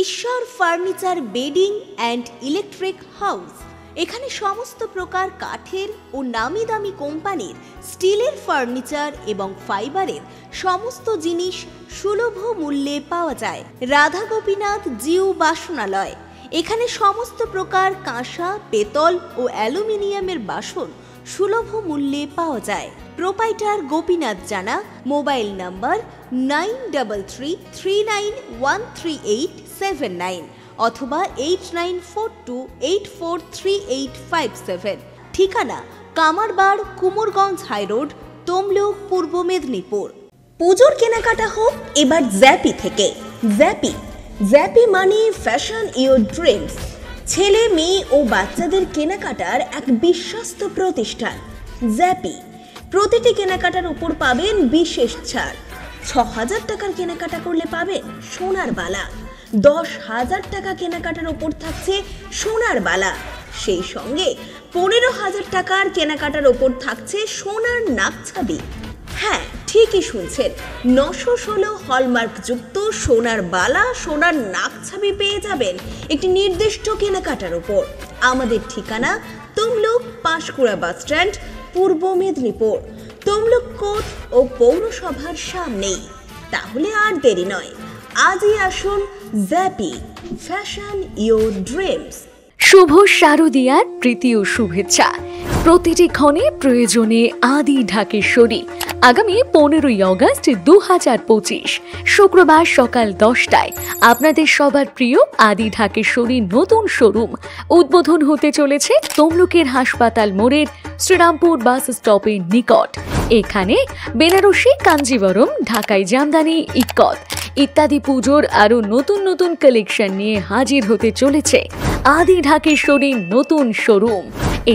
ঈশ্বর furniture bedding and electric house. এখানে সমস্ত প্রকার কাঠের ও নামি দামি কোম্পানির স্টিলের ফার্নিচার এবং ফাইবারের সমস্ত জিনিস সুলভ মূল্যে পাওয়া যায়। রাধা গোপীনাথ জিউ বাসনালয়। এখানে সমস্ত প্রকার কাঁসা, পেতল ও অ্যালুমিনিয়ামের বাসন সুলভ মূল্যে পাওয়া যায়। প্রোপাইটার গোপীনাথ জানা। মোবাইল নাম্বার 9333913879 অথবা 8942843857। ঠিকানা কামারবাড়, কুমোরগঞ্জ হাইরোড, তমলুক, পূর্ব মেদিনীপুর। পুজোর কেনাকাটা হোক এবার জ্যাপি থেকে। জ্যাপি মানে ফ্যাশন ইওর ড্রিমস। ছেলে, মেয়ে ও বাচ্চাদের কেনাকাটার এক বিশ্বস্ত প্রতিষ্ঠান জ্যাপি। প্রতিটি কেনাকাটার উপর পাবেন বিশেষ ছাড়। ৬,০০০ টাকার কেনাকাটা করলে পাবেন সোনার বালা। ১০,০০০ টাকা কেনাকাটার উপর থাকছে সোনার বালা। সেই সঙ্গে ১৫,০০০ টাকার কেনাকাটার উপর থাকছে সোনার নাকছাবি। হ্যাঁ, ঠিকই শুনছেন, ৯১৬ হলমার্কযুক্ত সোনার বালা, সোনার নাকছাবি পেয়ে যাবেন একটি নির্দিষ্ট কেনাকাটার উপর। আমাদের ঠিকানা তমলুক পাঁশকুড়া বাস স্ট্যান্ড, পূর্ব মেদিনীপুর। তমলুক কোর্ট ও পৌরসভার সামনেই। তাহলে আর দেরি নয়, আজই আসুন জ্যাপি, ফ্যাশন ইওর ড্রিমস। শুভ শারদীয়ার প্রীতি ও শুভেচ্ছা। প্রতিটি ক্ষণে প্রয়োজনে আদি ঢাকেশ্বরী। আগামী 15ই অগস্ট 2025 শুক্রবার সকাল 10টায় আপনাদের সবার প্রিয় আদি ঢাকেশ্বরীর নতুন শোরুম উদ্বোধন হতে চলেছে তমলুকের হাসপাতাল মোড়ের শ্রীরামপুর বাস স্টপের নিকট। এখানে বেনারসি, কাঞ্জিবরম, ঢাকাই জামদানি, ইক্কত ইত্যাদি পুজোর আরো নতুন নতুন কালেকশন নিয়ে হাজির হতে চলেছে আদি ঢাকেশ্বরীর নতুন শোরুম।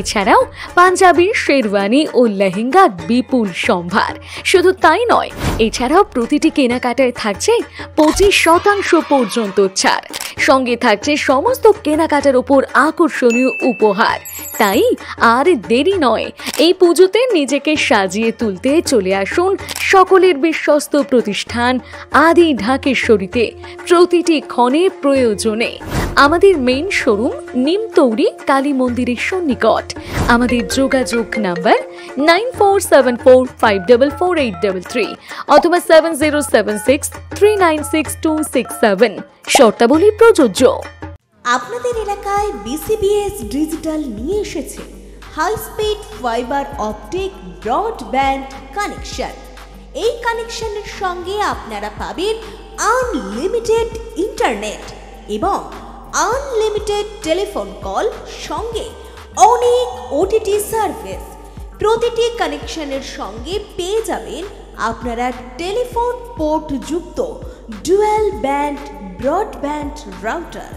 এছাড়াও পাঞ্জাবি, শেরওয়ানি ও লেহেঙ্গার বিপুল সম্ভার। শুধু তাই নয়, এছাড়াও প্রতিটি কেনাকাটায় থাকছে 25% পর্যন্ত ছাড়। সঙ্গে থাকছে সমস্ত কেনাকাটার উপর আকর্ষণীয় উপহার। তাই আর দেরি নয়, এই পুজোতে নিজেকে সাজিয়ে তুলতে চলে আসুন সকলের বিশ্বস্ত প্রতিষ্ঠান আদি ঢাকেশ্বরীতে। প্রতিটি ক্ষণে প্রয়োজনে আমাদের মেইন শোরুম নিমতৌরি কালী মন্দিরের সন্নিকট। আমাদের যোগাযোগ নাম্বার 9474544833 অথবা 7076396267। শর্তাবলী প্রযোজ্য। আপনাদের এলাকায় বিসিবিএস ডিজিটাল নিয়ে এসেছে high speed fibre optic broadband connection. এই কানেকশনের সঙ্গে আপনারা পাবেন আনলিমিটেড ইন্টারনেট এবং আনলিমিটেড টেলিফোন কল, সঙ্গে অনেক ওটিটি সার্ভিস। প্রতিটি কানেকশনের সঙ্গে পেয়ে যাবেন আপনারা টেলিফোন পোর্ট যুক্ত ডুয়াল ব্যান্ড ব্রডব্যান্ড রাউটার।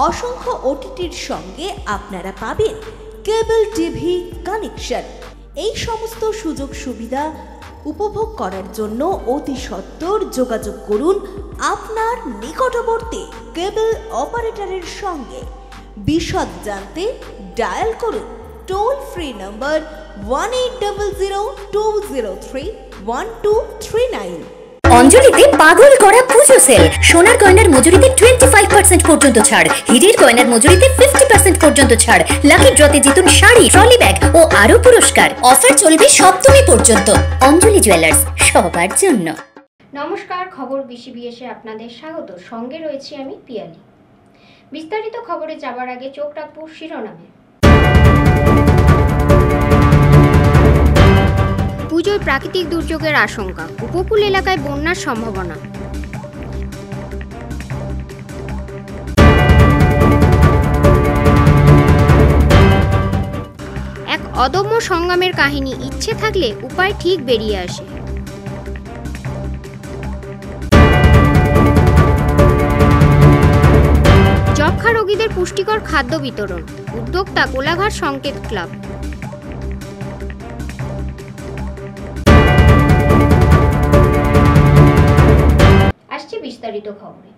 অসংখ্য ওটিটির সঙ্গে আপনারা পাবেন কেবল টিভি কানেকশন। এই সমস্ত সুযোগ সুবিধা উপভোগ করার জন্য অতি সত্বর যোগাযোগ করুন আপনার নিকটবর্তী কেবল অপারেটরের সঙ্গে। বিশদ জানতে ডায়াল করুন টোল ফ্রি নম্বর 1800203139। অঞ্জলিতে পাগল করা পুজো সেল। সোনার গয়নার মজুরিতে 25% পর্যন্ত ছাড়, হীরের গয়নার মজুরিতে 50% পর্যন্ত ছাড়। লাকি ড্রতে জিতুন শাড়ি, ট্রলি ব্যাগ ও আরো পুরস্কার। অফার চলবে সপ্তমী পর্যন্ত। অঞ্জলি জুয়েলার্স, সবার জন্য। নমস্কার, খবর বিসিবিএসে আপনাদের স্বাগত। সঙ্গে রয়েছি আমি পিয়ালি। বিস্তারিত খবরে যাবার আগে চোখ রাখবো শিরোনামে। পুজোয় প্রাকৃতিক দুর্যোগের আশঙ্কা, উপকূল এলাকায় বন্যার সম্ভাবনা। এক অদম্য সংগ্রামের কাহিনী, ইচ্ছে থাকলে উপায় ঠিক বেরিয়ে আসে। যক্ষ্মা রোগীদের পুষ্টিকর খাদ্য বিতরণ, উদ্যোক্তা কোলাঘাট সংকেত ক্লাব। বিস্তারিত খবরে।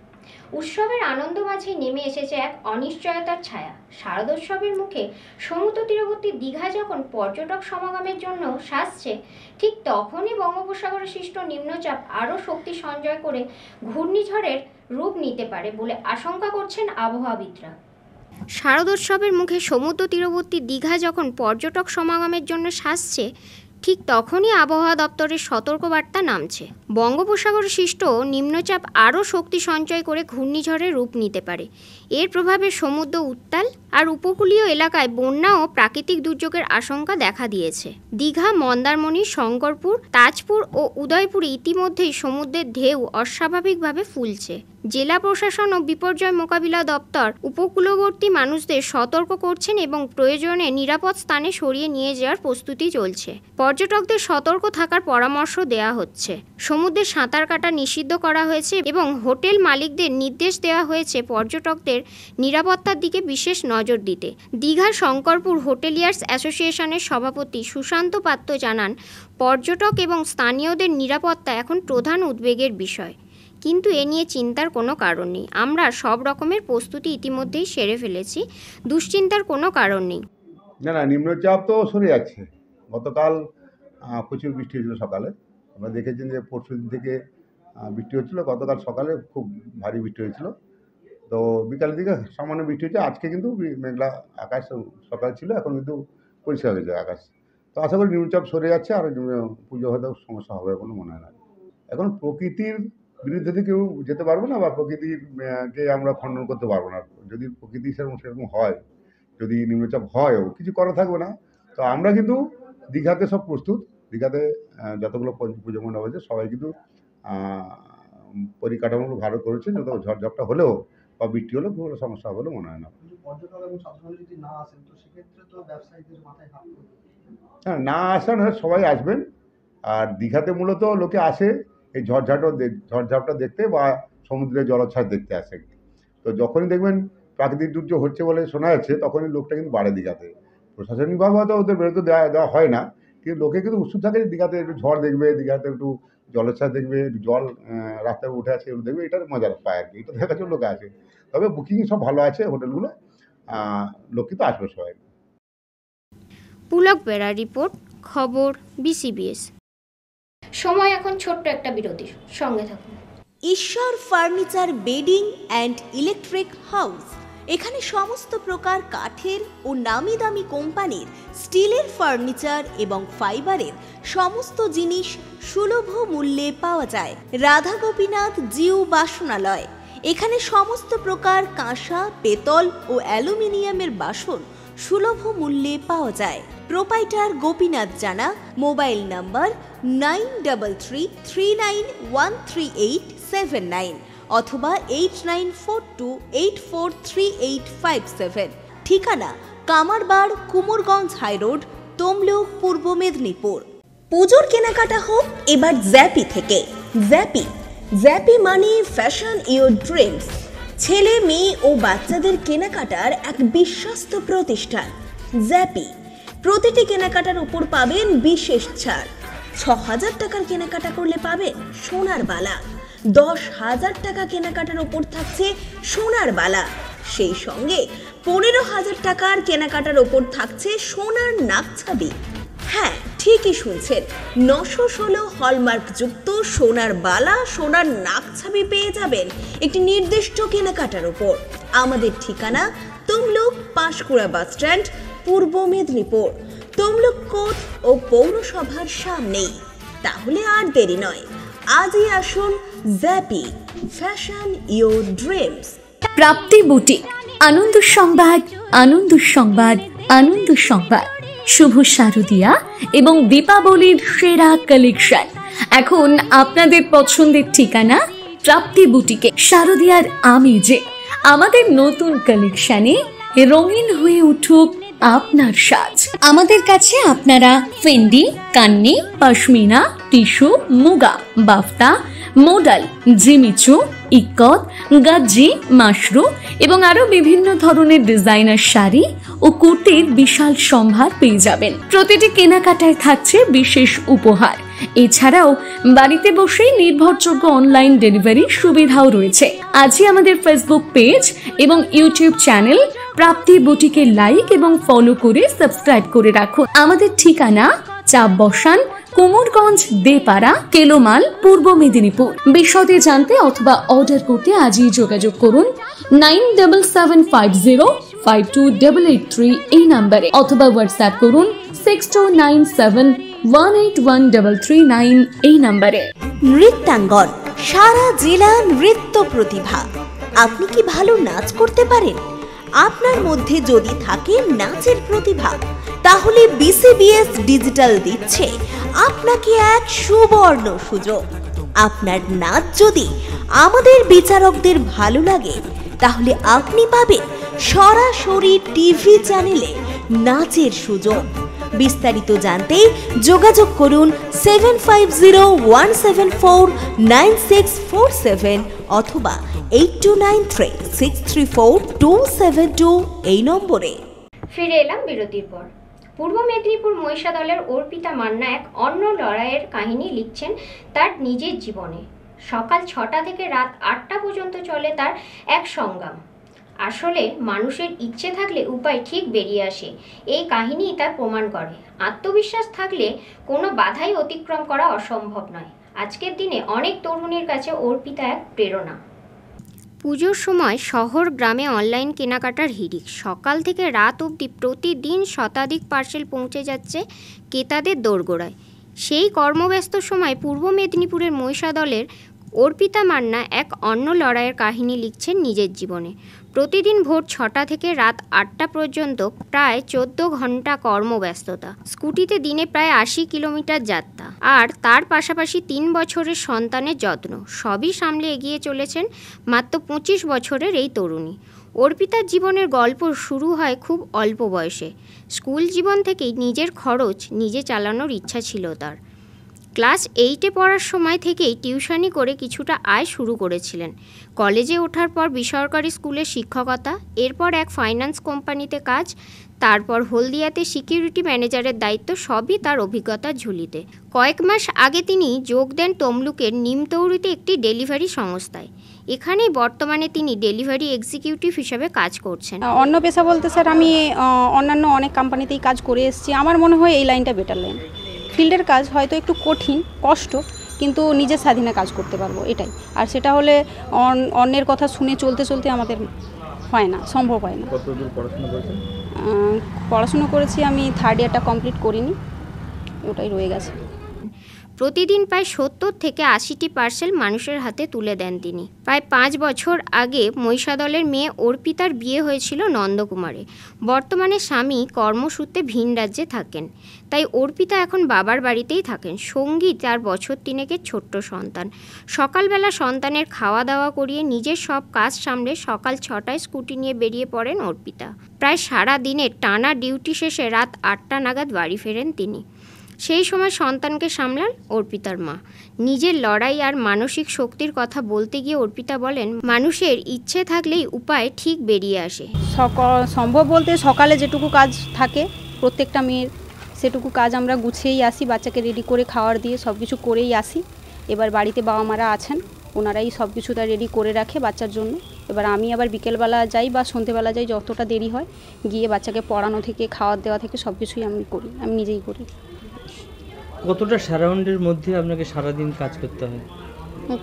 উৎসবের আনন্দ মাঝে নেমে এসেছে এক অনিশ্চয়তার ছায়া। শারদোৎসবের মুখে সমুদ্র তীরবর্তী দীঘা যখন পর্যটক সমাগমের জন্য সাজছে, ঠিক তখনই বঙ্গোপসাগরে সৃষ্ট নিম্নচাপ আরও শক্তি সঞ্চয় করে ঘূর্ণিঝড়ের রূপ নিতে পারে বলে আশঙ্কা করছেন আবহাওয়াবিদরা। শারদোৎসবের মুখে সমুদ্র তীরবর্তী দীঘা যখন পর্যটক সমাগমের জন্য সাজছে, ঠিক তখনই আবহাওয়া দপ্তরের সতর্কবার্তা নামছে। বঙ্গোপসাগর সৃষ্ট নিম্নচাপ আরও শক্তি সঞ্চয় করে ঘূর্ণিঝড়ের রূপ নিতে পারে। এর প্রভাবে সমুদ্র উত্তাল আর উপকূলীয় এলাকায় বন্যা ও প্রাকৃতিক দুর্যোগের আশঙ্কা দেখা দিয়েছে। দীঘা, মন্দারমণি, শঙ্করপুর, তাজপুর ও উদয়পুরে ইতিমধ্যেই সমুদ্রের ঢেউ অস্বাভাবিকভাবে ফুলছে। জেলা প্রশাসন ও বিপর্যয় মোকাবিলা দপ্তর উপকূলবর্তী মানুষদের সতর্ক করছেন এবং প্রয়োজনে নিরাপদ স্থানে সরিয়ে নিয়ে যাওয়ার প্রস্তুতি চলছে। পর্যটকদের সতর্ক থাকার পরামর্শ দেওয়া হচ্ছে। সমুদ্রে সাঁতার কাটা নিষিদ্ধ করা হয়েছে এবং হোটেল মালিকদের নির্দেশ দেওয়া হয়েছে পর্যটকদের নিরাপত্তার দিকে বিশেষ নজর দিতে। দীঘার শঙ্করপুর হোটেলিয়ার্স অ্যাসোসিয়েশনের সভাপতি সুশান্ত পাত্র জানান, পর্যটক এবং স্থানীয়দের নিরাপত্তা এখন প্রধান উদ্বেগের বিষয়, কিন্তু এ নিয়ে চিন্তার কোনো কারণ নেই। আমরা সব রকমের প্রস্তুতি ইতিমধ্যেই সেরে ফেলেছি, দুশ্চিন্তার কোনো কারণ নেই। না, নিম্নচাপ তো সরে যাচ্ছে। গতকাল প্রচুর বৃষ্টি হয়েছিল সকালে, আমরা দেখেছেন যে পরশু দিন থেকে বৃষ্টি হচ্ছিল। গতকাল সকালে খুব ভারী বৃষ্টি হয়েছিল, তো বিকালের দিকে সামান্য বৃষ্টি হচ্ছে। আজকে কিন্তু মেঘলা আকাশ সকাল ছিল, এখন কিন্তু পরিষ্কার হয়েছে আকাশ। তো আশা করি নিম্নচাপ সরে যাচ্ছে, আর পুজো হয়তো সমস্যা হবে বলে মনে হয় না। এখন প্রকৃতির বিরুদ্ধে তো কেউ যেতে পারবো না, বা প্রকৃতিকে আমরা খণ্ডন করতে পারবো না। যদি প্রকৃতি সেরকম হয়, যদি নিম্নচাপ হয়ও, কিছু করা থাকবে না। তো আমরা কিন্তু দীঘাতে সব প্রস্তুত। দীঘাতে যতগুলো পুজো মণ্ডপ আছে সবাই কিন্তু পরিকাঠামোগুলো ভালো করেছে, যত ঝড়ঝাপটা হলেও বা বৃষ্টি হলেও কোনো সমস্যা হবে বলে মনে হয় না। হ্যাঁ, না আসেন, সবাই আসবেন। আর দীঘাতে মূলত লোকে আসে এই ঝড়ঝাপটা দেখতে বা সমুদ্রের জলোচ্ছ্বাস দেখতে আসে। তো যখনই দেখবেন প্রাকৃতিক দুর্যোগ হচ্ছে বলে শোনা যাচ্ছে, তখনই লোকটা কিন্তু বাড়ে দীঘাতে। প্রশাসনিকভাবে হয়তো ওদের বেরোতে দেওয়া হয় না, কিন্তু লোকে কিন্তু উৎসুক থাকে দীঘাতে একটু ঝড় দেখবে, দীঘাতে একটু জলোচ্ছ্বাস দেখবে, একটু জল রাস্তায় উঠে আছে এগুলো দেখবে, এটার মজা পায় আর কি। এটা দেখার জন্য লোকে আসে। তবে বুকিং সব ভালো আছে হোটেলগুলো, লোক কিন্তু আসবে সবাই। পুলক বেরা রিপোর্ট, খবর BCBS। সময় এখন ছোট্ট একটা বিরতির, সঙ্গে থাকুন। ঈশ্বর furniture bedding and electric house. এখানে সমস্ত প্রকার কাঠের ও নামি দামি কোম্পানির স্টিলের ফার্নিচার এবং ফাইবারের সমস্ত জিনিস সুলভ মূল্যে পাওয়া যায়। রাধা গোপীনাথ জিউ বাসনালয়। এখানে সমস্ত প্রকার কাঁসা, পেতল ও অ্যালুমিনিয়ামের বাসন সুলভ মূল্যে পাওয়া যায়। প্রোপাইটার গোপীনাথ জানা। মোবাইল নাম্বার 9333913879 অথবা 8942843857। ঠিকানা কামারবাড়, কুমোরগঞ্জ হাইরোড, তমলুক, পূর্ব মেদিনীপুর। পুজোর কেনাকাটা হোক এবার জ্যাপি থেকে। জ্যাপি মানে ফ্যাশন ইওর ড্রিমস। ছেলে, মেয়ে ও বাচ্চাদের কেনাকাটার এক বিশ্বস্ত প্রতিষ্ঠান জ্যাপি। প্রতিটি কেনাকাটার উপর পাবেন বিশেষ ছাড়। ৬,০০০ টাকার কেনাকাটা করলে পাবেন সোনার বালা। ১০,০০০ টাকা কেনাকাটার উপর থাকছে সোনার বালা। সেই সঙ্গে ১৫,০০০ টাকার কেনাকাটার উপর থাকছে সোনার নাকছাবি। হ্যাঁ, ঠিকই শুনছেন, ৯১৬ হলমার্কযুক্ত সোনার বালা, সোনার নাকছাবি পেয়ে যাবেন একটি নির্দিষ্ট কেনাকাটার উপর। আমাদের ঠিকানা তমলুক পাঁশকুড়া বাসস্ট্যান্ড, পূর্ব মেদিনীপুর। তমলুক কোর্ট ও পৌরসভার সামনেই। তাহলে আর দেরি নয়, আজই আসুন জ্যাপি, fashion your dreams. Prapti boutique, আনন্দ সংবাদ, আনন্দ সংবাদ, আনন্দ সংবাদ। শুভ শারদিয়া এবং দীপাবলির সেরা কালেকশন এখন আপনাদের পছন্দের ঠিকানা প্রাপ্তি বুটিকে। শারদিয়ার আমেজে আমাদের নতুন কালেকশনে রঙিন হয়ে উঠুক আপনার সাজ। আমাদের কাছে আপনারা Fendi, Kanni, pashmina, tissue, muga, বাফতা, modal, Jimmy Choo, ikat, গাজ্জি, Mashru এবং আরো বিভিন্ন ধরনের ডিজাইনার শাড়ি ও কুর্তির বিশাল সম্ভার পেয়ে যাবেন। প্রতিটি কেনাকাটায় থাকছে বিশেষ উপহার। এছাড়াও বাড়িতে বসেই নির্ভরযোগ্য অনলাইন ডেলিভারি সুবিধাও রয়েছে। আজই আমাদের ফেসবুক পেজ এবং ইউটিউব চ্যানেল প্রাপ্তি বুটিকে লাইক এবং ফলো করে সাবস্ক্রাইব করে রাখুন। আমাদের ঠিকানা চাপ বসান কুমোরগঞ্জ দেপাড়া কেলোমাল পূর্ব মেদিনীপুর। বিশদে জানতে অথবা অর্ডার করতে আজই যোগাযোগ করুন 9775052883 এই নাম্বারে, অথবা হোয়াটসঅ্যাপ করুন 6297181339 এই নাম্বারে। নৃত্যাঙ্গন, সারা জেলা নৃত্য প্রতিভা। আপনি কি ভালো নাচ করতে পারেন? আপনার মধ্যে যদি থাকে নাচের প্রতিভা, তাহলে বিসিবিএস ডিজিটাল দিচ্ছে আপনাকে এক সুবর্ণ সুযোগ। আপনার নাচ যদি আমাদের বিচারকদের ভালো লাগে, তাহলে আপনি পাবেন সরাসরি টিভি চ্যানেলে নাচের সুযোগ। বিস্তারিত জানতে যোগাযোগ করুন 7501749647 অথবা 8293634272 এই নম্বরে। ফিরে এলাম বিরতির পর। পূর্ব মেদিনীপুর মহিষা দলের অর্পিতা মান্না এক অন্য লড়াইয়ের কাহিনী লিখছেন তার নিজের জীবনে। সকাল 6টা থেকে রাত 8টা পর্যন্ত চলে তার এক সংগ্রাম। আসলে মানুষের ইচ্ছে থাকলে উপায় ঠিক বেরিয়ে আসে, এই কাহিনী তার প্রমাণ করে। আত্মবিশ্বাস থাকলে কোনো বাধাই অতিক্রম করা অসম্ভব নয়। আজকের দিনে অনেক তরুণীর কাছে অর্পিতা এক প্রেরণা। পুজোর সময় শহর গ্রামে অনলাইন কেনাকাটার হিড়িক। সকাল থেকে রাত অবধি প্রতিদিন শতাধিক পার্সেল পৌঁছে যাচ্ছে ক্রেতাদের দোরগোড়ায়। সেই কর্মব্যস্ত সময় পূর্ব মেদিনীপুরের মহিষা দলের অর্পিতা মান্না এক অন্য লড়াইয়ের কাহিনী লিখছেন নিজের জীবনে। প্রতিদিন ভোর 6টা থেকে রাত 8টা পর্যন্ত প্রায় 14 ঘন্টা কর্মব্যস্ততা, স্কুটিতে দিনে প্রায় 80 কিলোমিটার যাত্রা, আর তার পাশাপাশি 3 বছরের সন্তানের যত্ন, সবই সামলে এগিয়ে চলেছেন মাত্র 25 বছরের এই তরুণী। অর্পিতার জীবনের গল্প শুরু হয় খুব অল্প বয়সে। স্কুল জীবন থেকেই নিজের খরচ নিজে চালানোর ইচ্ছা ছিল তার। ক্লাস 8-এ পড়ার সময় থেকেই টিউশনি করে কিছুটা আয় শুরু করেছিলেন। কলেজে ওঠার পর বেসরকারি স্কুলে শিক্ষকতা, এরপর এক ফাইন্যান্স কোম্পানিতে কাজ, তারপর হলদিয়াতে সিকিউরিটি ম্যানেজারের দায়িত্ব, সবই তার অভিজ্ঞতার ঝুলিতে। কয়েক মাস আগে তিনি যোগ দেন তমলুকের নিমতৌড়িতে একটি ডেলিভারি সংস্থায়। এখানেই বর্তমানে তিনি ডেলিভারি এক্সিকিউটিভ হিসেবে কাজ করছেন। অন্য পেশা বলতে স্যার আমি অন্যান্য অনেক কোম্পানিতেই কাজ করে এসেছি। আমার মনে হয় এই লাইনটা বেটার লাইন। ফিল্ডের কাজ হয়তো একটু কঠিন, কষ্ট, কিন্তু নিজের স্বাধীনে কাজ করতে পারবো, এটাই। আর সেটা হলে অন্যের কথা শুনে চলতে চলতে আমাদের হয় না, সম্ভব হয় না। কতদূর পড়াশোনা করেছেন? পড়াশুনো করেছি আমি, 3rd ইয়ারটা কমপ্লিট করিনি, ওটাই রয়ে গেছে। প্রতিদিন প্রায় 70 থেকে 80টি পার্সেল মানুষের হাতে তুলে দেন তিনি। প্রায় 5 বছর আগে মহিষা দলের মেয়ে অর্পিতার বিয়ে হয়েছিল নন্দকুমারে। বর্তমানে স্বামী কর্মসূত্রে ভিন রাজ্যে থাকেন, তাই অর্পিতা এখন বাবার বাড়িতেই থাকেন। সঙ্গী তার বছর 3-এর ছোট্ট সন্তান। সকালবেলা সন্তানের খাওয়া দাওয়া করিয়ে নিজের সব কাজ সামলে সকাল 6টায় স্কুটি নিয়ে বেরিয়ে পড়েন অর্পিতা। প্রায় সারা দিনের টানা ডিউটি শেষে রাত 8টা নাগাদ বাড়ি ফেরেন তিনি। সেই সময় সন্তানকে সামলান অর্পিতার মা। নিজের লড়াই আর মানসিক শক্তির কথা বলতে গিয়ে অর্পিতা বলেন, মানুষের ইচ্ছে থাকলেই উপায় ঠিক বেরিয়ে আসে। সম্ভব বলতে সকালে যেটুকু কাজ থাকে প্রত্যেকটা মেয়ের, সেটুকু কাজ আমরা গুছিয়েই আসি, বাচ্চাকে রেডি করে খাওয়ার দিয়ে সব কিছু করেই আসি। এবার বাড়িতে বাবা মারা আছেন, ওনারাই সব কিছুটা রেডি করে রাখে বাচ্চার জন্য। এবার আমি আবার বিকেলবেলা যাই বা সন্ধ্যেবেলা যাই, যতটা দেরি হয় গিয়ে বাচ্চাকে পড়ানো থেকে খাওয়ার দেওয়া থেকে সব কিছুই আমি করি, আমি নিজেই করি। কতটা সারাউন্ডের মধ্যে আপনাকে সারাদিন কাজ করতে হয়?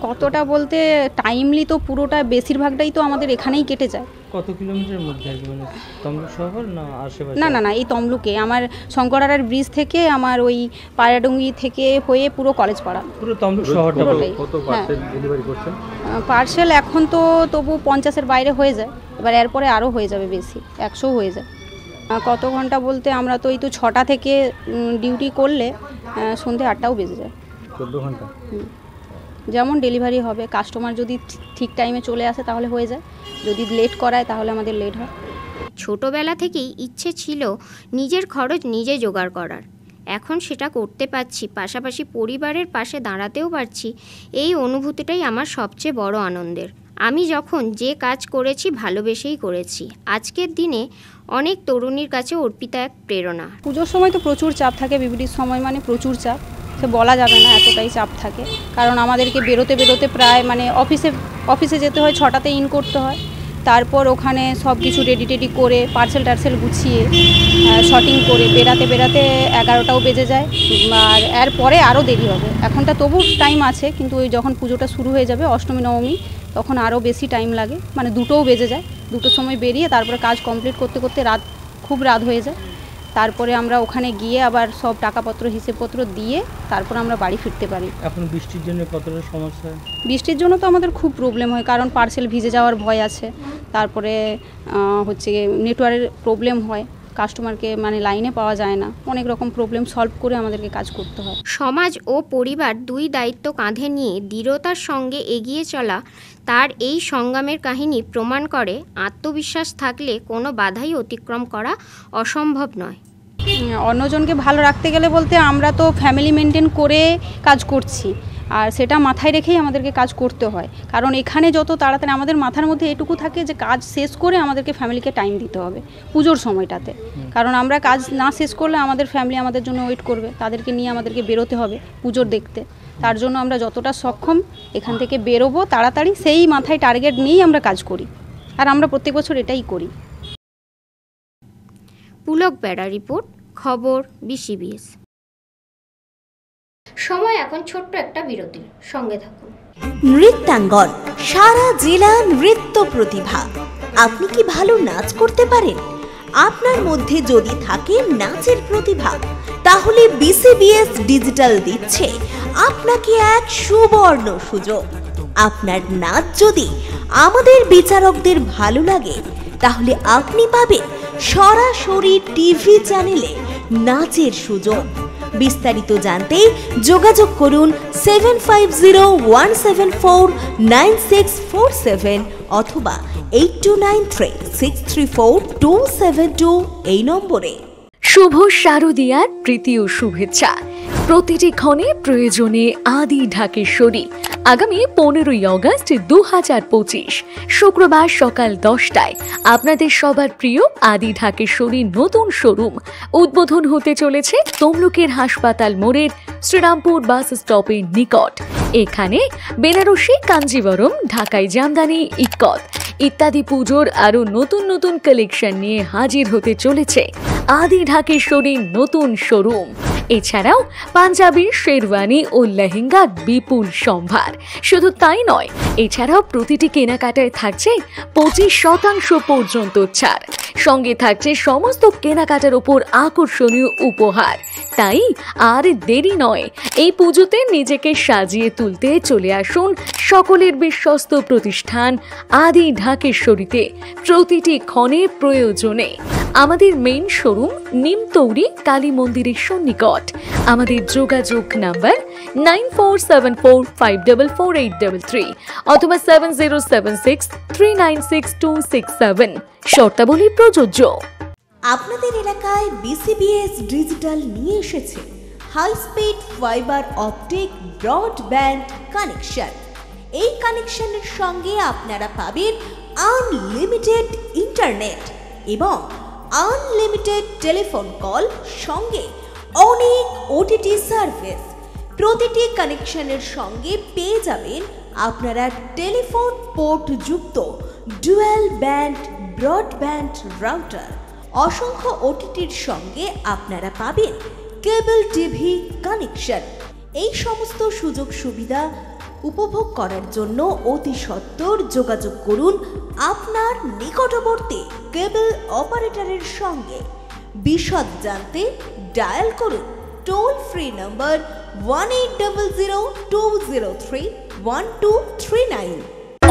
কতটা বলতে টাইমলি তো পুরোটা, বেশিরভাগটাই তো আমাদের এখানেই কেটে যায়। কত কিলোমিটার মধ্যে আর কি, মানে তমলুক শহর না আশেপাশে? না না না, এই তমলুকে আমার শঙ্করার ব্রিজ থেকে আমার ওই পায়রাডুঙ্গি থেকে হয়ে পুরো কলেজ পাড়া, পুরো তমলুক শহরটা। কত পার্সেল ডেলিভারি করছেন? পার্সেল এখন তো তবু 50-এর বাইরে হয়ে যায়, এবার এরপরে আরও হয়ে যাবে, বেশি 100 হয়ে যায়। কত ঘন্টা বলতে আমরা তো এই তো 6টা থেকে ডিউটি করলে সন্ধ্যে 8টাও বেজে যায়। 14 ঘন্টা। যেমন ডেলিভারি হবে, কাস্টমার যদি ঠিক টাইমে চলে আসে তাহলে হয়ে যায়, যদি লেট করায় তাহলে আমাদের লেট হয়। ছোটবেলা থেকেই ইচ্ছে ছিল নিজের খরচ নিজে জোগাড় করার। এখন সেটা করতে পারছি, পাশাপাশি পরিবারের পাশে দাঁড়াতেও পারছি। এই অনুভূতিটাই আমার সবচেয়ে বড় আনন্দের। আমি যখন যে কাজ করেছি ভালোবেসেই করেছি। আজকের দিনে অনেক তরুণীর কাছে অর্পিতা এক প্রেরণা। পুজোর সময় তো প্রচুর চাপ থাকে, বিবিডির সময় মানে প্রচুর চাপ, সে বলা যাবে না, এতটাই চাপ থাকে। কারণ আমাদেরকে বেরোতে বেরোতে প্রায় মানে অফিসে যেতে হয়, 6টাতে ইন করতে হয়, তারপর ওখানে সব কিছু রেডি করে পার্সেল টার্সেল গুছিয়ে শটিং করে বেরাতে 11টাও বেজে যায়। আর এরপরে আরও দেরি হবে, এখনটা তবু টাইম আছে, কিন্তু ওই যখন পুজোটা শুরু হয়ে যাবে অষ্টমী নবমী তখন আরও বেশি টাইম লাগে, মানে 2টোও বেজে যায়। 2টোর সময় বেরিয়ে তারপরে কাজ কমপ্লিট করতে করতে খুব রাত হয়ে যায়। তারপরে আমরা ওখানে গিয়ে আবার সব টাকাপত্র হিসেবপত্র দিয়ে তারপর আমরা বাড়ি ফিরতে পারি। এখন বৃষ্টির জন্য কতটা সমস্যা হয়? বৃষ্টির জন্য তো আমাদের খুব প্রবলেম হয়, কারণ পার্সেল ভিজে যাওয়ার ভয় আছে। তারপরে হচ্ছে নেটওয়ার্কের প্রবলেম হয়, কাস্টমারকে মানে লাইনে পাওয়া যায় না, অনেক রকম প্রবলেম সলভ করে আমাদেরকে কাজ করতে হয়। সমাজ ও পরিবার দুই দায়িত্ব কাঁধে নিয়ে দৃঢ়তার সঙ্গে এগিয়ে চলা তার এই সংগ্রামের কাহিনী প্রমাণ করে আত্মবিশ্বাস থাকলে কোনো বাধাই অতিক্রম করা অসম্ভব নয়। অন্যজনকে ভালো রাখতে গেলে বলতে আমরা তো ফ্যামিলি মেনটেন করে কাজ করছি, আর সেটা মাথায় রেখেই আমাদেরকে কাজ করতে হয়। কারণ এখানে যত তাড়াতাড়ি আমাদের মাথার মধ্যে এটুকু থাকে যে কাজ শেষ করে আমাদেরকে ফ্যামিলিকে টাইম দিতে হবে পুজোর সময়টাতে, কারণ আমরা কাজ না শেষ করলে আমাদের ফ্যামিলি আমাদের জন্য ওয়েট করবে, তাদেরকে নিয়ে আমাদেরকে বেরোতে হবে পুজোর দেখতে। তার জন্য আমরা যতটা সক্ষম এখান থেকে বেরোবো তাড়াতাড়ি, সেই মাথায় টার্গেট নিয়েই আমরা কাজ করি, আর আমরা প্রত্যেক বছর এটাই করি। পুলক বেড়া রিপোর্ট, খবর BCBS। সময় এখন ছোট্ট একটা বিরতির, সঙ্গে থাকুন। নৃত্যাঙ্গন, সারা জেলা নৃত্য প্রতিভা। আপনি কি ভালো নাচ করতে পারেন? আপনার মধ্যে যদি থাকে নাচের প্রতিভা, তাহলে BCBS ডিজিটাল দিচ্ছে আপনাকে এক সুবর্ণ সুযোগ। আপনার নাচ যদি আমাদের বিচারকদের ভালো লাগে, তাহলে আপনি পাবেন সরাসরি টিভি চ্যানেলে নাচের সুযোগ। বিস্তারিত জানতে যোগাযোগ করুন 7501749647 অথবা 8293634272 এই নম্বরে। শুভ শারদীয়ার প্রীতি ও শুভেচ্ছা। প্রতিটি ক্ষণে প্রয়োজনে আদি ঢাকেশ্বরী। আগামী 15ই অগস্ট 2025 শুক্রবার সকাল 10টায় আপনাদের সবার প্রিয় আদি ঢাকেশ্বরী নতুন শোরুম উদ্বোধন হতে চলেছে তমলুকের হাসপাতাল মোড়ের শ্রীরামপুর বাস স্টপের নিকট। এখানে বেনারসি, কাঞ্জিবরম, ঢাকাই জামদানি, ইক্কত ইত্যাদি পুজোর আরো নতুন নতুন কালেকশন নিয়ে হাজির হতে চলেছে আদি ঢাকেশ্বরীর নতুন শোরুম। এছাড়াও পাঞ্জাবি, শেরওয়ানি ও লেহেঙ্গার বিপুল সম্ভার। শুধু তাই নয়, এছাড়াও প্রতিটি কেনাকাটায় থাকছে 25% পর্যন্ত ছাড়। সঙ্গে থাকছে সমস্ত কেনাকাটার উপর আকর্ষণীয় উপহার। তাই আর দেরি নয়, এই পুজোতে নিজেকে সাজিয়ে তুলতে চলে আসুন সকলের বিশ্বস্ত প্রতিষ্ঠান আদি ঢাকেশ্বরীতে। প্রতিটি ক্ষণে প্রয়োজনে আমাদের মেইন শোরুম নিমতৌরি কালী মন্দিরের সন্নিকট। আমাদের যোগাযোগ নাম্বার 9474544833 অথবা 7076396267। শর্তাবলী প্রযোজ্য। আপনাদের এলাকায় BCBS ডিজিটাল নিয়ে এসেছে high speed fibre optic broadband connection. এই কানেকশনের সঙ্গে আপনারা পাবেন আনলিমিটেড ইন্টারনেট এবং আনলিমিটেড টেলিফোন কল, সঙ্গে অনেক OTT সার্ভিস। প্রতিটি কানেকশনের সঙ্গে পেয়ে যাবেন আপনারা টেলিফোন পোর্ট যুক্ত ডুয়াল ব্যান্ড ব্রডব্যান্ড রাউটার। অসংখ্য OTTর সঙ্গে আপনারা পাবেন কেবল টিভি কানেকশন। এই সমস্ত সুযোগ সুবিধা উপভোগ করার জন্য অতি সত্বর যোগাযোগ করুন আপনার নিকটবর্তী কেবল অপারেটরের সঙ্গে। বিশদ জানতে ডায়াল করুন টোল ফ্রি নম্বর 1800203139।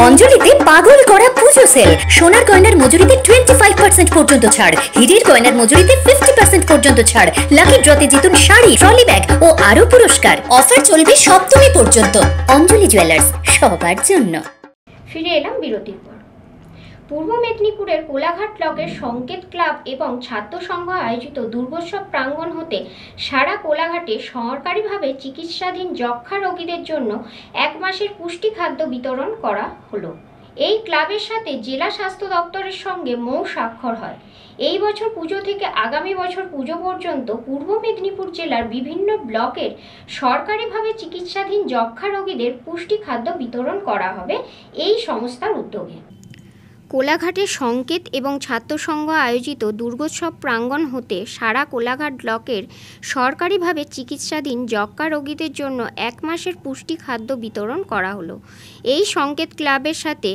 অঞ্জলিতে পাগল করা পুজো সেল। সোনার গয়নার মজুরিতে 25% পর্যন্ত ছাড়, হীরের গয়নার মজুরিতে 50% পর্যন্ত ছাড়, লাকি ড্রতে জিতুন শাড়ি, ট্রলি ব্যাগ ও আরো পুরস্কার। অফার চলবে সপ্তমী পর্যন্ত। অঞ্জলি জুয়েলার্স, সবার জন্য। ফিরে এলাম বিরতির পর। পূর্ব মেদিনীপুরের কোলাঘাট ব্লকের সংকেত ক্লাব এবং ছাত্র সংঘ আয়োজিত দুর্গোৎসব প্রাঙ্গণ হতে সারা কোলাঘাটে সরকারিভাবে চিকিৎসাধীন যক্ষ্মা রোগীদের জন্য 1 মাসের পুষ্টি খাদ্য বিতরণ করা হলো। এই ক্লাবের সাথে জেলা স্বাস্থ্য দপ্তরের সঙ্গে মৌ স্বাক্ষর হয়। এই বছর পুজো থেকে আগামী বছর পুজো পর্যন্ত পূর্ব মেদিনীপুর জেলার বিভিন্ন ব্লকের সরকারিভাবে চিকিৎসাধীন যক্ষ্মা রোগীদের পুষ্টি খাদ্য বিতরণ করা হবে এই সংস্থার উদ্যোগে। কোলাঘাটের সংকেত এবং ছাত্রসংঘ আয়োজিত দুর্গোৎসব প্রাঙ্গণ হতে সারা কোলাঘাট ব্লকের সরকারিভাবে চিকিৎসাধীন যক্ষ্মা রোগীদের জন্য 1 মাসের পুষ্টি খাদ্য বিতরণ করা হলো। এই সংকেত ক্লাবের সাথে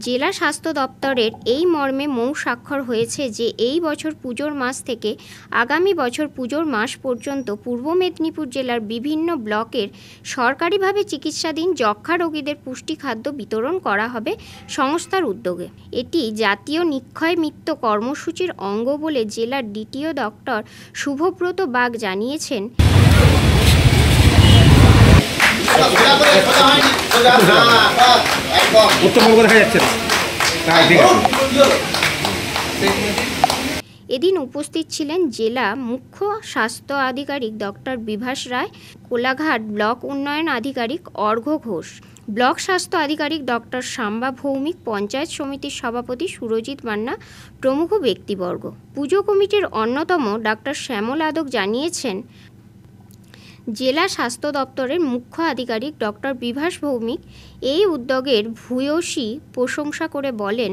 জেলা স্বাস্থ্য দপ্তরের এই মর্মে মৌ স্বাক্ষর হয়েছে যে এই বছর পুজোর মাস থেকে আগামী বছর পুজোর মাস পর্যন্ত পূর্ব মেদিনীপুর জেলার বিভিন্ন ব্লকের সরকারিভাবে চিকিৎসাধীন যক্ষ্মা রোগীদের পুষ্টি খাদ্য বিতরণ করা হবে সংস্থার উদ্যোগে। এটি জাতীয় নিক্ষয় মিত্র কর্মসূচির অঙ্গ বলে জেলার দ্বিতীয় ডক্টর শুভব্রত বাগ জানিয়েছেন। এদিন উপস্থিত ছিলেন জেলা মুখ্য স্বাস্থ্য আধিকারিক ডক্টর বিভাস রায়, কোলাঘাট ব্লক উন্নয়ন আধিকারিক অর্ঘ্য ঘোষ, ব্লক স্বাস্থ্য আধিকারিক ডক্টর শাম্বা ভৌমিক, পঞ্চায়েত সমিতির সভাপতি সুরজিৎ মান্না প্রমুখ ব্যক্তিবর্গ। পুজো কমিটির অন্যতম ডক্টর শ্যামল আদক জানিয়েছেন, জেলা স্বাস্থ্য দপ্তরের মুখ্য আধিকারিক ডক্টর বিভাস ভৌমিক এই উদ্যোগের ভূয়সী প্রশংসা করে বলেন,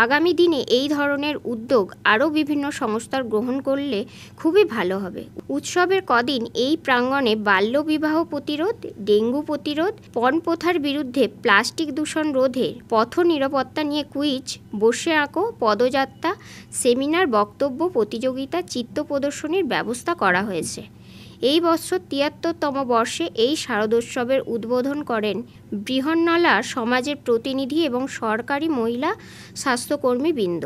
আগামী দিনে এই ধরনের উদ্যোগ আরও বিভিন্ন সংস্থার গ্রহণ করলে খুবই ভালো হবে। উৎসবের কদিন এই প্রাঙ্গণে বাল্যবিবাহ প্রতিরোধ, ডেঙ্গু প্রতিরোধ, পণপ্রথার বিরুদ্ধে প্লাস্টিক দূষণ রোধে, পথ নিরাপত্তা নিয়ে কুইজ, বসে আঁকো, পদযাত্রা, সেমিনার, বক্তব্য প্রতিযোগিতা, চিত্র প্রদর্শনীর ব্যবস্থা করা হয়েছে। এই বছর ৭৩তম বর্ষে এই শারদোৎসবের উদ্বোধন করেন বৃহন্নলা সমাজের প্রতিনিধি এবং সরকারি মহিলা স্বাস্থ্যকর্মীবৃন্দ।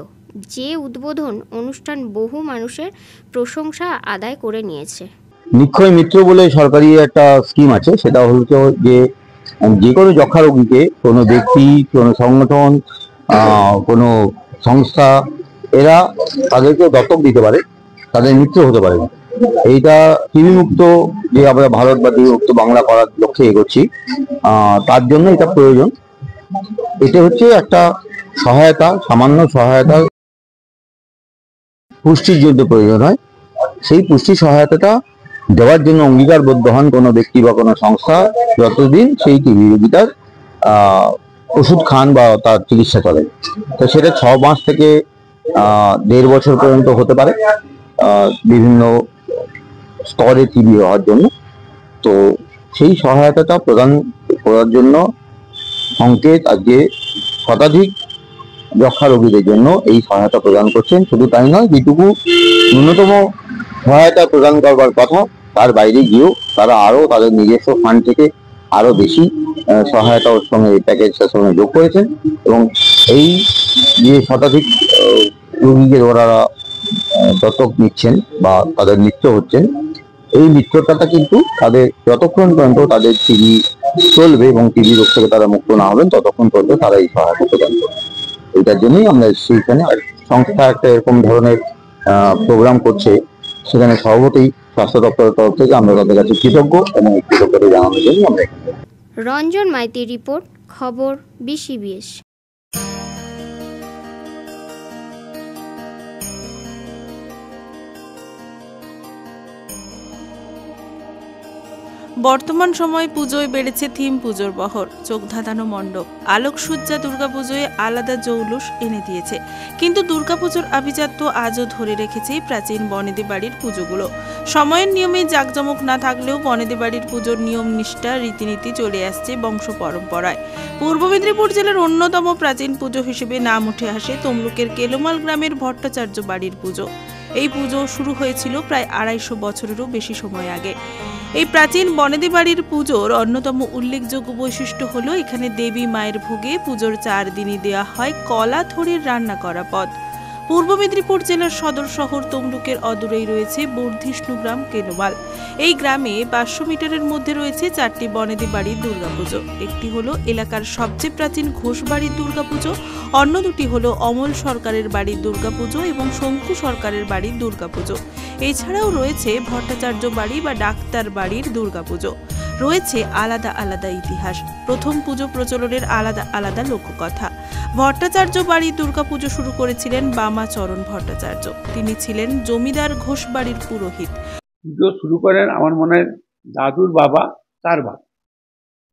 যে উদ্বোধন অনুষ্ঠান বহু মানুষের প্রশংসা আদায় করে নিয়েছে। নিক্ষয় মিত্র বলে সরকারি একটা স্কিম আছে, সেটা হচ্ছে যে কোনো যক্ষ্মা রোগীকে কোনো ব্যক্তি, কোনো সংগঠন, কোনো সংস্থা এরা তাদেরকে দত্তক দিতে পারে, তাদের মিত্র হতে পারে। এইটা টিবি মুক্ত যে আমরা ভারত বা টিবি মুক্ত বাংলা করার লক্ষ্যে এগোচ্ছি, তার জন্য এটা প্রয়োজন। এটা হচ্ছে একটা সহায়তা, সামান্য সহায়তা পুষ্টির জন্য প্রয়োজন হয়। সেই পুষ্টি সহায়তাটা দেওয়ার জন্য অঙ্গীকারবদ্ধ হন কোনো ব্যক্তি বা কোনো সংস্থা, যতদিন সেই টিবি রোগীটার ওষুধ খান বা তার চিকিৎসা করেন। তো সেটা 6 মাস থেকে 1.5 বছর পর্যন্ত হতে পারে বিভিন্ন স্তরে টিবি হওয়ার জন্য। তো সেই সহায়তাটা প্রদান করার জন্য সংকেত আজকে শতাধিক যক্ষ্মা রোগীদের জন্য এই সহায়তা প্রদান করছেন। শুধু তাই নয়, যেটুকু ন্যূনতম সহায়তা প্রদান করবার কথা তার বাইরে গিয়েও তারা আরও তাদের নিজস্ব ফান্ড থেকে আরও বেশি সহায়তা ওর সঙ্গে প্যাকেজটার সঙ্গে যোগ করেছেন। এবং এই যে শতাধিক রোগীকে ওরা দত্তক নিচ্ছেন বা তাদের মিত্র হচ্ছেন, এই মিত্রতাটা কিন্তু তাদের যতক্ষণ পর্যন্ত তাদের টিবি চলবে এবং টিবি রোগ থেকে তারা মুক্ত না হবেন ততক্ষণ পর্যন্ত তারা এই সহায়তা প্রদান করবে। এটার জন্যই আমরা সেইখানে সংস্থা একটা এরকম ধরনের প্রোগ্রাম করছে, সেখানে সভাপতি স্বাস্থ্য দপ্তরের তরফ থেকে আমরা তাদের কাছে কৃতজ্ঞ এবং কৃতজ্ঞতা জানানোর জন্য আমরা এখানে। রঞ্জন মাইতির রিপোর্ট, খবর BCBS। বর্তমান সময়ে পুজোয় বেড়েছে থিম পুজোর বহর। চোখ ধাঁধানো মণ্ডপ, আলোকসজ্জা দুর্গাপুজোয় আলাদা জৌলুস এনে দিয়েছে। কিন্তু দুর্গাপুজোর আভিজাত্য আজও ধরে রেখেছে প্রাচীন বনেদি বাড়ির পুজোগুলো। সময়ের নিয়মে জাঁকজমক না থাকলেও বনেদি বাড়ির পুজোর নিয়ম নিষ্ঠা রীতিনীতি চলে আসছে বংশ পরম্পরায়। পূর্ব মেদিনীপুর জেলার অন্যতম প্রাচীন পুজো হিসেবে নাম উঠে আসে তমলুকের কেলোমাল গ্রামের ভট্টাচার্য বাড়ির পুজো। এই পুজো শুরু হয়েছিল প্রায় 250 বছরেরও বেশি সময় আগে। এই প্রাচীন বনেদি বাড়ির পুজোর অন্যতম উল্লেখযোগ্য বৈশিষ্ট্য হলো এখানে দেবী মায়ের ভোগে পুজোর 4 দিনই দেওয়া হয় কলা থড়ির রান্না করা পদ। পূর্ব মেদিনীপুর জেলার সদর শহর তমলুকের অদূরেই রয়েছে বর্ধিষ্ণু গ্রাম কেলোমাল। এই গ্রামে 500 মিটারের মধ্যে রয়েছে 4টি বনেদি বাড়ির দুর্গাপুজো। একটি হলো এলাকার সবচেয়ে প্রাচীন ঘোষ বাড়ির দুর্গাপুজো, অন্য দুটি হলো অমল সরকারের বাড়ির দুর্গাপুজো এবং শঙ্কু সরকারের বাড়ির দুর্গাপুজো। এছাড়াও রয়েছে ভট্টাচার্য বাড়ি বা ডাক্তার বাড়ির দুর্গাপুজো। রয়েছে আলাদা আলাদা ইতিহাস, প্রথম পুজো প্রচলনের আলাদা আলাদা লোককথা। ভট্টাচার্য বাড়ির দুর্গাপুজো শুরু করেছিলেন বামাচরণ ভট্টাচার্য। তিনি ছিলেন জমিদার ঘোষ বাড়ির পুরোহিত। পুজো শুরু করেন আমার মনে হয় দাদুর বাবা, তার বাবা।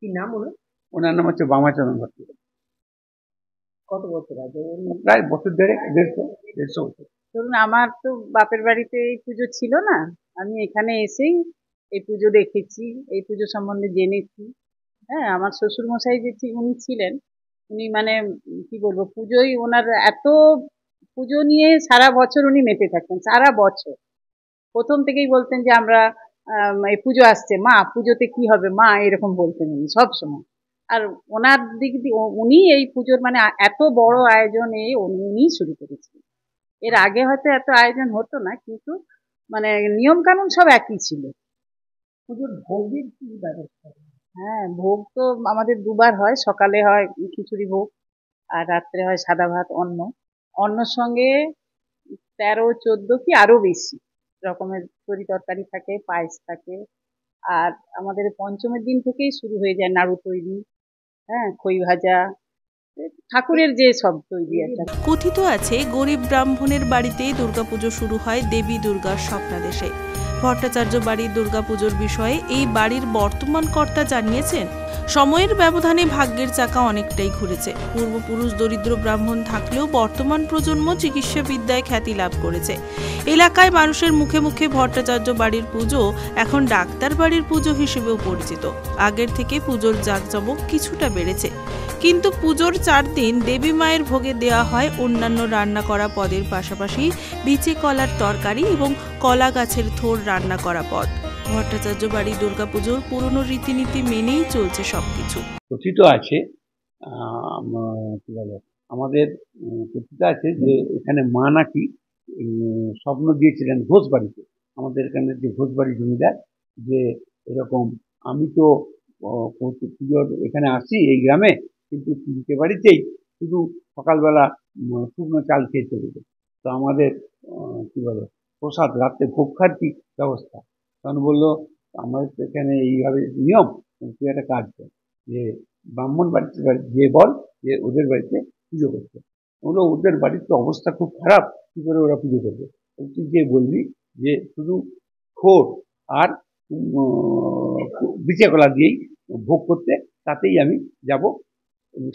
কি নাম ওনার? ওনার নাম হচ্ছে বামাচরণ ভট্টাচার্য। কত বছর আগে? প্রায় বছর 150 বছর। ধরুন আমার তো বাপের বাড়িতে এই পুজো ছিল না, আমি এখানে এসেই এই পুজো দেখেছি, এই পুজো সম্বন্ধে জেনেছি। হ্যাঁ, আমার শ্বশুর মশাই উনি ছিলেন, উনি মানে কি বলবো, পুজোই ওনার এত, পুজো নিয়ে সারা বছর উনি মেতে থাকতেন, সারা বছর। প্রথম থেকেই বলতেন যে আমরা এই পুজো আসছে মা, পুজোতে কি হবে মা, এরকম বলতেন উনি সব সময়। আর ওনার দিক দিয়ে উনি এই পুজোর মানে এত বড় আয়োজন উনি শুরু করেছিলেন। এর আগে হয়তো এত আয়োজন হতো না, কিন্তু মানে নিয়ম কানুন সব একই ছিল। পুজোর ভোগের কি ব্যবস্থা? হ্যাঁ, ভোগ তো আমাদের দুবার হয়, সকালে হয় খিচুড়ি ভোগ আর রাত্রে হয় সাদা ভাত অন্নর সঙ্গে 13-14 কি আরো বেশি রকমের তরি তরকারি থাকে, পায়েস থাকে। আর আমাদের পঞ্চমের দিন থেকেই শুরু হয়ে যায় নাড়ু তৈরি, হ্যাঁ, খই ভাজা, ঠাকুরের যে সব তৈরি একটা। কথিত আছে গরিব ব্রাহ্মণের বাড়িতেই দুর্গাপুজো শুরু হয় দেবী দুর্গার স্বপ্নাদেশে। ভট্টাচার্য বাড়ির দুর্গাপুজোর বিষয়ে এই বাড়ির বর্তমান কর্তা জানিয়েছেন, সময়ের ব্যবধানে ভাগ্যের চাকা অনেকটাই ঘুরেছে। পূর্বপুরুষ দরিদ্র ব্রাহ্মণ থাকলেও বর্তমান প্রজন্ম চিকিৎসা বিদ্যায় খ্যাতি লাভ করেছে। এলাকায় মানুষের মুখে মুখে ভট্টাচার্য বাড়ির পুজো এখন ডাক্তার বাড়ির পুজো হিসেবেও পরিচিত। আগের থেকে পুজোর জাঁকজমক কিছুটা বেড়েছে, কিন্তু পুজোর 4 দিন দেবী মায়ের ভোগে দেওয়া হয় অন্যান্য রান্না করা পদের পাশাপাশি বিচে কলার তরকারি এবং কলা গাছের থোড় রান্না করা পদ। ভট্টাচার্য বাড়ি দুর্গাপুজোর পুরনো রীতিনীতি মেনেই চলছে সবকিছু। কথিত আছে কি বলে, আমাদের কথিত আছে যে এখানে মা নাকি স্বপ্ন দিয়েছিলেন ঘোষ বাড়িতে, আমাদের এখানে যে ঘোষ বাড়ি জমিদার, যে এরকম আমি তো পুজোর এখানে আসি এই গ্রামে, কিন্তু তিনটে বাড়িতেই শুধু সকালবেলা শুকনো চাল খেয়ে চলে যায়। তো আমাদের কি বলে প্রসাদ রাত্রে ভোগ খাওয়ার কি ব্যবস্থা? তখন বললো আমাদের এখানে এইভাবে নিয়ম, তুই একটা কাজ কর, যে ব্রাহ্মণ বাড়িতে গিয়ে বল যে ওদের বাড়িতে পুজো করতে। বললো ওদের বাড়ির তো অবস্থা খুব খারাপ, কি করে ওরা পুজো করবে? তুই গিয়ে বলবি যে শুধু খোর আর বিচে কলা দিয়েই ভোগ করতে, তাতেই আমি যাব।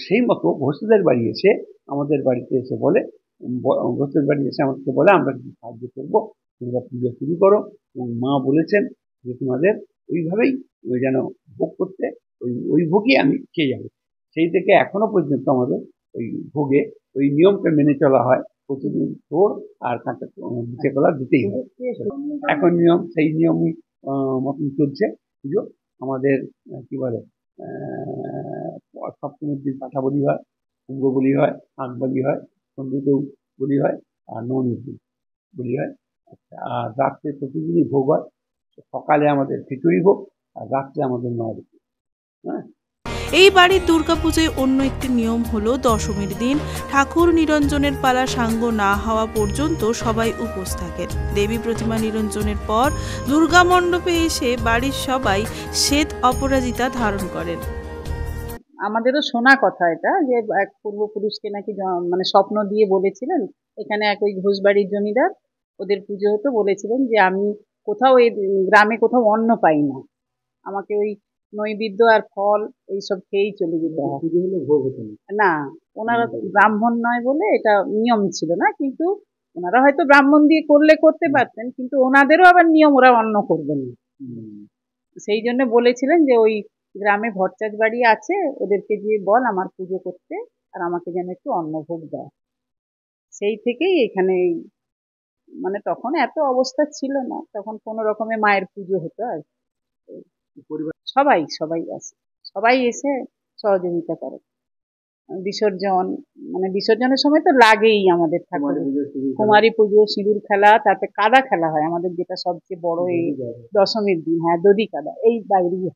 সেই মতো ঘোষদের বাড়ি এসে আমাদের বাড়িতে এসে বলে, ঘোষদের বাড়ি এসে আমাদেরকে বলে আমরা কিছু সাহায্য করবো, তোমরা পুজো শুরু করো। এবং মা বলেছেন যে তোমাদের ওইভাবেই যেন ভোগ করতে, ওই ভোগই আমি খেয়ে যাবো। সেই থেকে এখনো পর্যন্ত আমাদের ওই ভোগে ওই নিয়মটা মেনে চলা হয়, প্রতিদিন তোর আর কাঁচা বিচে কলা দিতেই হয়। এখন নিয়ম সেই নিয়মই মতন চলছে পুজো। আমাদের কি বলে সপ্তমীর দিন পাঠা বলি হয়, কুম্ভ বলি হয়, আঁক বলি হয়, সন্ধ্যেতেও বলি হয়, আর নবমীর দিন বলি হয়। আর রাত্রে প্রতিদিনই ভোগ হয়, সকালে আমাদের খিচুড়ি ভোগ আর রাত্রে আমাদের মায়ের ভোগ। হ্যাঁ, এই বাড়ির দুর্গাপুজোয় অন্য একটি নিয়ম হলো দশমীর দিন ঠাকুর নিরঞ্জনের পালা সাঙ্গ না হওয়া পর্যন্ত সবাই উপোস থাকেন। দেবী প্রতিমা নিরঞ্জনের পর দুর্গা মণ্ডপে এসে বাড়ির সবাই শ্বেত অপরাজিতা ধারণ করেন। আমাদেরও শোনা কথা এটা, যে এক পূর্বপুরুষকে নাকি মানে স্বপ্ন দিয়ে বলেছিলেন, এখানে এক ওই ঘোষবাড়ির জমিদার, ওদের পুজো হতো, বলেছিলেন যে আমি কোথাও এই গ্রামে কোথাও অন্ন পাই না, আমাকে ওই নৈবেদ্য আর ফল এইসব খেয়েই চলে যেতে হয়। না, ওনারা ব্রাহ্মণ নয় বলে এটা নিয়ম ছিল না, কিন্তু ওনারা হয়তো ব্রাহ্মণ দিয়ে করতে পারতেন, কিন্তু ওনাদেরও আবার নিয়ম, ওরা অন্ন করবেন না। সেই জন্য বলেছিলেন যে ওই গ্রামে ভট্টাচ বাড়ি আছে, ওদেরকে গিয়ে বল আমার পুজো করতে, আর আমাকে যেন একটু অন্নভোগ দেয়। সেই থেকেই এখানে মানে তখন এত অবস্থা ছিল না, তখন কোনো রকমে মায়ের পুজো হতো। আর সবাই আসে, সবাই এসে সহযোগিতা করে। বিসর্জন মানে বিসর্জনের সময় তো লাগেই আমাদের ঠাকুর, কুমারী পুজো, সিঁদুর খেলা, তারপরে কাদা খেলা হয় আমাদের, যেটা সবচেয়ে বড় এই দশমীর দিন। হ্যাঁ, দধি কাদা এই বাইরেই।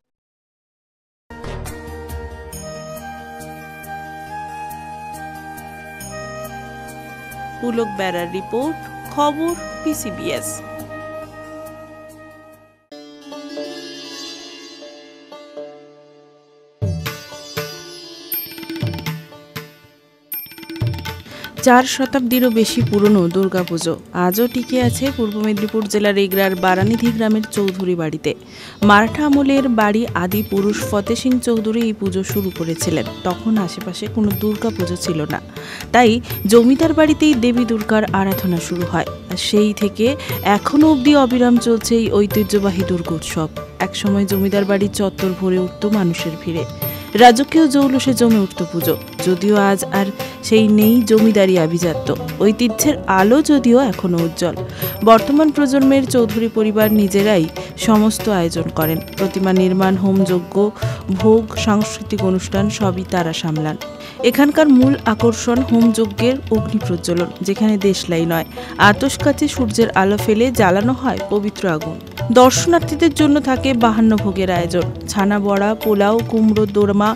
পুলক বেড়ার রিপোর্ট, খবর PCBS। 4 শতাব্দীরও বেশি পুরনো দুর্গাপুজো আজও টিকে আছে পূর্ব মেদিনীপুর জেলার এগরার বারানিধি গ্রামের চৌধুরী বাড়িতে। মারাঠা আমলের বাড়ি আদি পুরুষ ফতে সিং চৌধুরী এই পুজো শুরু করেছিলেন। তখন আশেপাশে কোনো দুর্গাপুজো ছিল না, তাই জমিদার বাড়িতেই দেবী দুর্গার আরাধনা শুরু হয়। আর সেই থেকে এখনও অবধি অবিরাম চলছে এই ঐতিহ্যবাহী দুর্গোৎসব। একসময় জমিদার বাড়ির চত্বর ভরে উঠত মানুষের ভিড়ে, রাজকীয় জৌলুসে জমে উঠত পুজো। যদিও আজ আর সেই নেই জমিদারি আভিজাত্য, ঐতিহ্যের আলো যদিও এখনও উজ্জ্বল। বর্তমান প্রজন্মের চৌধুরী পরিবার নিজেরাই সমস্ত আয়োজন করেন। প্রতিমা নির্মাণ, হোমযজ্ঞ, ভোগ, সাংস্কৃতিক অনুষ্ঠান সবই তারা সামলান। এখানকার মূল আকর্ষণ হোমযজ্ঞের অগ্নি প্রজ্বলন, যেখানে দেশলাই নয়, আতশকাচে সূর্যের আলো ফেলে জ্বালানো হয় পবিত্র আগুন। দর্শনার্থীদের জন্য থাকে 52 ভোগের আয়োজন, ছানা বড়া, পোলাও, কুমড়ো, দোরমা,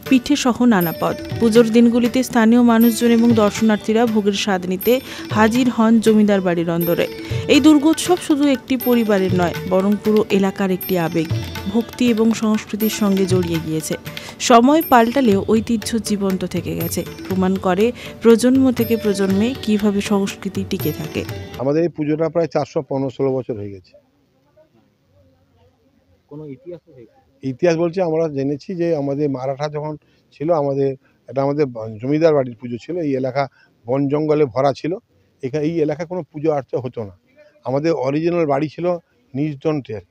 পিঠে সহ নানা পদ। পুজোর দিনগুলিতে স্থানীয় মানুষজন এবং দর্শনার্থীরা ভোগের স্বাদ নিতে হাজির হন জমিদার বাড়ির অন্দরে। এই দুর্গোৎসব শুধু একটি পরিবারের নয়, বরং পুরো এলাকার একটি আবেগ, ভক্তি এবং সংস্কৃতির সঙ্গে জড়িয়ে গিয়েছে। সময় পাল্টালেও ঐতিহ্য জীবন্ত থেকে গেছে, প্রমাণ করে প্রজন্ম থেকে প্রজন্মে কিভাবে সংস্কৃতি টিকে থাকে। আমাদের এই পুজোটা প্রায় 415-16 বছর হয়ে গেছে। কোনো ইতিহাস বলছে, আমরা জেনেছি যে আমাদের মারাঠা যখন ছিল, এটা আমাদের জমিদার বাড়ির পুজো ছিল। এই এলাকা বন জঙ্গলে ভরা ছিল, এই এলাকায় কোনো পুজো আর্চা হতো না। আমাদের অরিজিনাল বাড়ি ছিল নির্জনটের।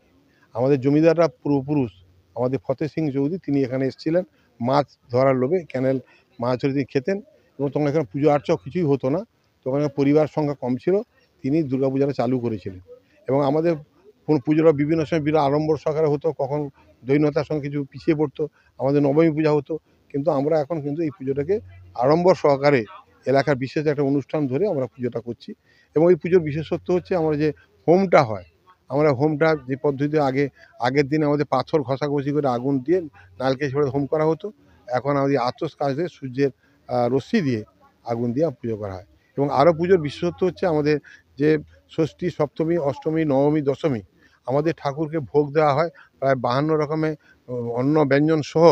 আমাদের জমিদাররা পূর্বপুরুষ আমাদের ফতে সিং চৌধুরী, তিনি এখানে এসেছিলেন মাছ ধরার লোভে। ক্যানেল মাছ ধরে তিনি খেতেন এবং তখন এখানে পুজো আর্চাও কিছুই হতো না। তখন পরিবার সংখ্যা কম ছিল, তিনি দুর্গাপূজাটা চালু করেছিলেন। এবং আমাদের পুজোটা বিভিন্ন সময় বিরাট আড়ম্বর সহকারে হতো, কখন দৈন্যতার সঙ্গে কিছু পিছিয়ে পড়তো। আমাদের নবমী পূজা হতো, কিন্তু আমরা এখন কিন্তু এই পুজোটাকে আড়ম্বর সহকারে এলাকার বিশেষ একটা অনুষ্ঠান ধরে আমরা পুজোটা করছি। এবং এই পুজোর বিশেষত্ব হচ্ছে আমরা যে হোমটা হয়, আমরা হোমটা যে পদ্ধতিতে আগের দিন আমাদের পাথর ঘষাঘষি করে আগুন দিয়ে নারকেল ছেড়ে হোম করা হতো, এখন আমাদের আতশ কাজে সূর্যের রশ্মি দিয়ে আগুন দিয়ে পুজো করা হয়। এবং আরও পুজোর বিশেষত্ব হচ্ছে আমাদের যে ষষ্ঠী, সপ্তমী, অষ্টমী, নবমী, দশমী আমাদের ঠাকুরকে ভোগ দেওয়া হয়। প্রায় 52 রকমের অন্ন ব্যঞ্জন সহ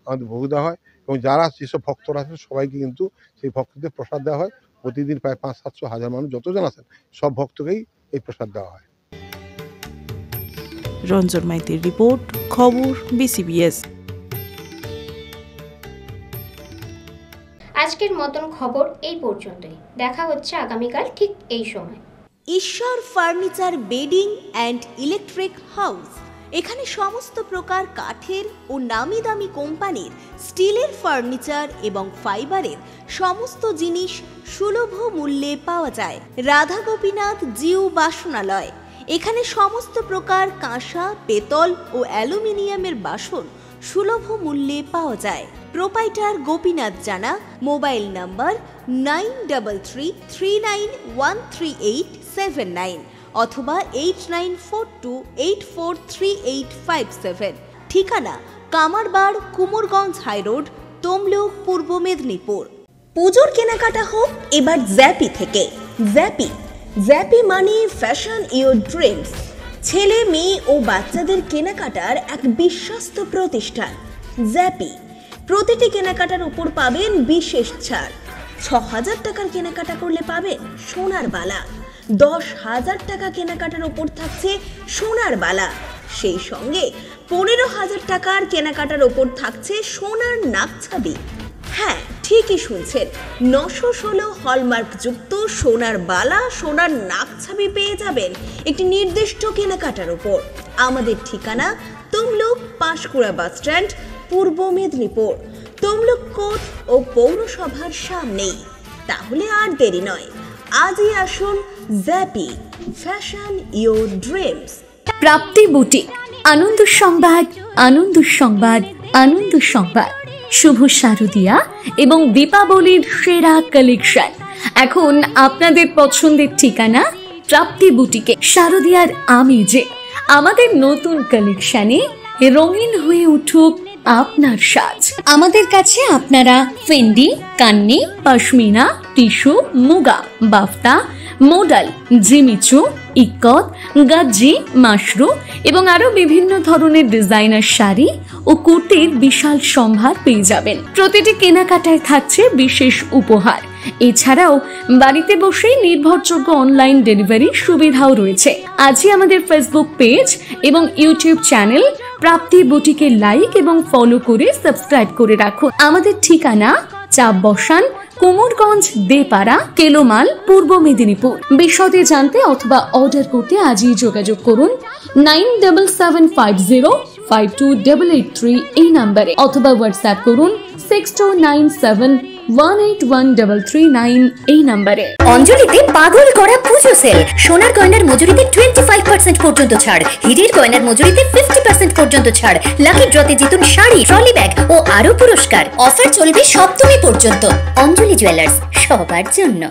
আমাদের ভোগ দেওয়া হয়। এবং যারা যেসব ভক্তরা আছেন সবাইকে কিন্তু সেই ভক্তদের প্রসাদ দেওয়া হয়। প্রতিদিন প্রায় 500-700 মানুষ যতজন আছেন সব ভক্তকেই এই প্রসাদ দেওয়া হয়। রঞ্জন মাইতির রিপোর্ট, খবর BCBS। আজকের মতন খবর এই পর্যন্তই। দেখা হচ্ছে আগামীকাল ঠিক এই সময়। ঈশ্বর furniture bedding and electric house. এখানে সমস্ত প্রকার কাঠের ও নামি দামি কোম্পানির স্টিলের ফার্নিচার এবং ফাইবারের সমস্ত জিনিস সুলভ মূল্যে পাওয়া যায়। রাধা গোপীনাথ জিউ বাসনালয়। এখানে সমস্ত প্রকার কাঁসা, পেতল ও অ্যালুমিনিয়ামের বাসন সুলভ মূল্যে পাওয়া যায়। প্রোপাইটার গোপীনাথ জানা। মোবাইল নাম্বার 9333913879 অথবা 8942843857। ঠিকানা কামারবাড়, কুমোরগঞ্জ হাইরোড, তমলুক, পূর্ব মেদিনীপুর। পুজোর কেনাকাটা হোক এবার জ্যাপি থেকে। জ্যাপি মানে ফ্যাশন ইওর ড্রিমস। ছেলে, মেয়ে ও বাচ্চাদের কেনাকাটার এক বিশ্বস্ত প্রতিষ্ঠান জ্যাপি। প্রতিটি কেনাকাটার উপর পাবেন বিশেষ ছাড়। 6000 টাকার কেনাকাটা করলে পাবেন সোনার বালা। 10,000 টাকা কেনাকাটার উপর থাকছে সোনার বালা। সেই সঙ্গে 15,000 টাকার কেনাকাটার উপর থাকছে সোনার নাকছাবি। হ্যাঁ, ঠিকই শুনছেন, 916 হলমার্ক যুক্ত সোনার বালা, সোনার নাকছাবি পেয়ে যাবেন একটি নির্দিষ্ট কেনাকাটার উপর। আমাদের ঠিকানা তমলুক পাঁশকুড়া বাস স্ট্যান্ড, পূর্ব মেদিনীপুর। তমলুক কোর্ট ও পৌরসভার সামনেই। তাহলে আর দেরি নয়, আজই আসুন জ্যাপি, fashion your dreams. Prapti boutique, আনন্দ সংবাদ, আনন্দ সংবাদ, আনন্দ সংবাদ। শুভ শারদিয়া এবং দীপাবলির সেরা কালেকশন এখন আপনাদের পছন্দের ঠিকানা প্রাপ্তি বুটিকে। শারদিয়ার আমেজে আমাদের নতুন কালেকশনে রঙিন হয়ে উঠুক আপনার সাজ। আমাদের কাছে আপনারা Fendi, Kanni, pashmina, tissue, muga, বাফতা, modal, Jimmy Choo, ইকত, গাজ্জি, Mashru এবং আরো বিভিন্ন ধরনের ডিজাইনার শাড়ি ও কুর্তির বিশাল সম্ভার পেয়ে যাবেন। প্রতিটি কেনাকাটায় থাকছে বিশেষ উপহার এছাড়াও বাড়িতে বসেই নির্ভরযোগ্য অনলাইন ডেলিভারি সুবিধাও রয়েছে। আজই আমাদের ফেসবুক পেজ এবং ইউটিউব চ্যানেল প্রাপ্তি বুটিকে লাইক এবং ফলো করে সাবস্ক্রাইব করে রাখুন। আমাদের ঠিকানা চাপ বসান, কুমোরগঞ্জ, দেপাড়া, কেলোমাল, পূর্ব মেদিনীপুর। বিশদে জানতে অথবা অর্ডার করতে আজই যোগাযোগ করুন 9775052883 এই নাম্বারে, অথবা হোয়াটসঅ্যাপ করুন 6297181339 এই নাম্বারে। অঞ্জলিতে পাগল করা পুজো সেল। সোনার গয়নার মজুরিতে 25% পর্যন্ত ছাড়, হীরের গয়নার মজুরিতে 50% পর্যন্ত ছাড়, লাকি ড্রতে জিতুন শাড়ি, ট্রলি ব্যাগ ও আরো পুরস্কার। অফার চলবে সপ্তমী পর্যন্ত। অঞ্জলি জুয়েলার্স, সবার জন্য।